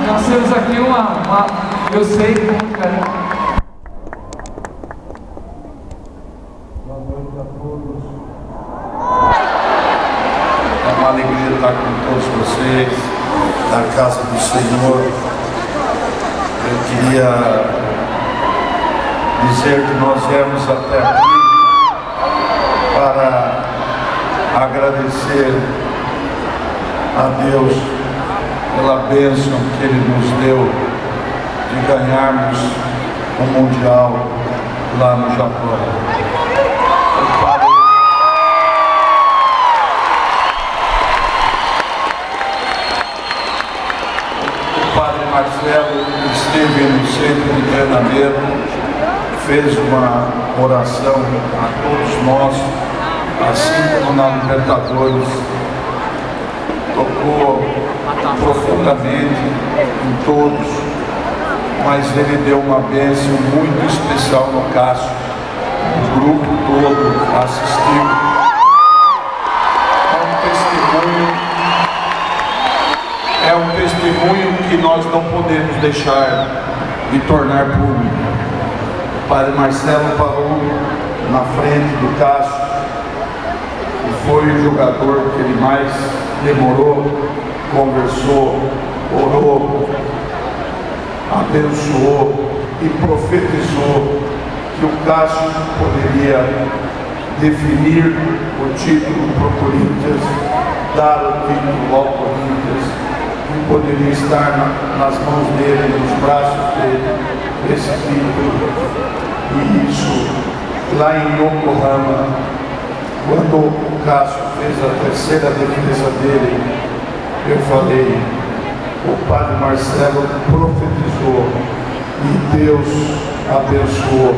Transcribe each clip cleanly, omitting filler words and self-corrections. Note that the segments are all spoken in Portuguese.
nós temos aqui eu sei como, cara. Boa noite a todos. É uma alegria estar com todos vocês, na casa do Senhor. Eu queria dizer que nós viemos até aqui para agradecer a Deus pela bênção que Ele nos deu de ganharmos o Mundial lá no Japão. O Padre Marcelo esteve no centro de treinamento, fez uma oração a todos nós, assim como na Libertadores, tocou profundamente em todos, mas ele deu uma bênção muito especial no Cássio. O grupo todo assistiu. É um testemunho que nós não podemos deixar de tornar público. O Padre Marcelo parou na frente do Cássio e foi o jogador que ele mais demorou, conversou, orou, abençoou e profetizou que o Cássio poderia definir o título para o Corinthians, dar o título ao Corinthians, e poderia estar nas mãos dele, nos braços dele, esse título. E isso lá em Yokohama, quando o Cássio fez a terceira defesa dele, eu falei, o Padre Marcelo profetizou e Deus abençoou.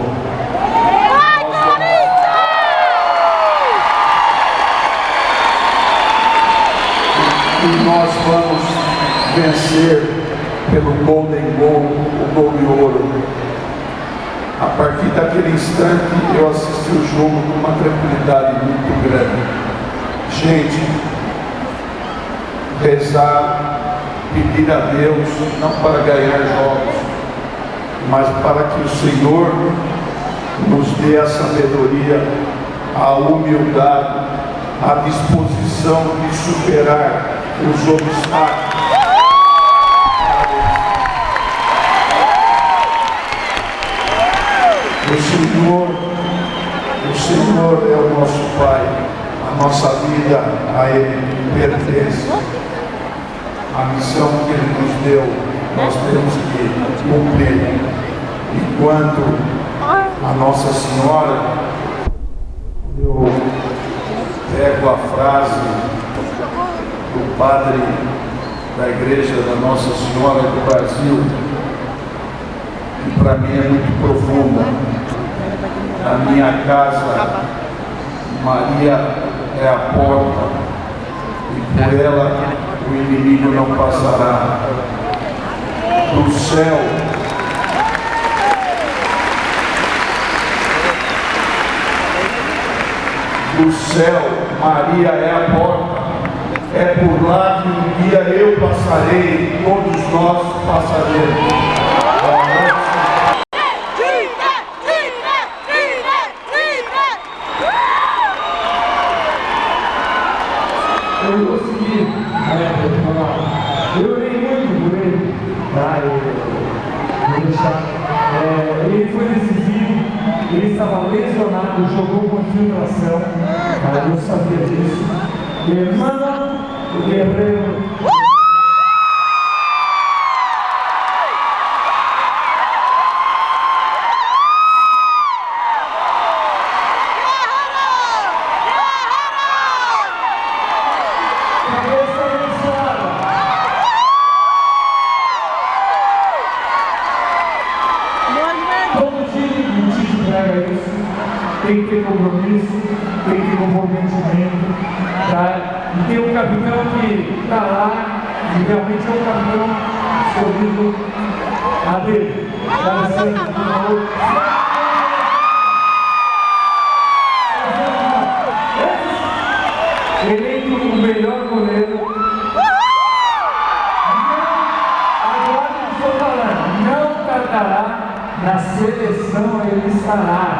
E nós vamos vencer pelo Golden Goal, o gol de ouro. A partir daquele instante eu assisti o jogo com uma tranquilidade muito grande. Gente, rezar, pedir a Deus, não para ganhar jogos, mas para que o Senhor nos dê a sabedoria, a humildade, a disposição de superar os obstáculos. O Senhor é o nosso Pai, a nossa vida a Ele pertence. A missão que Ele nos deu, nós temos que cumprir. Enquanto a Nossa Senhora, eu pego a frase do padre da Igreja da Nossa Senhora do Brasil, que para mim é muito profunda. Na minha casa, Maria é a porta, e por ela o inimigo não passará. Do céu, Maria é a porta. É por lá que um dia eu passarei, todos nós passaremos. Eu consegui, eu orei muito por ele, tá? Eu vou deixar. Ele foi decisivo, ele estava lesionado, jogou com infiltração, tá? Eu sabia disso. Hermano, o guerreiro. Tem que ter compromisso, tem que ter comprometimento, tá? E tem um capitão que está lá e realmente é um capitão escolhido a dele. Eleito o melhor goleiro. Agora estará, na seleção ele estará.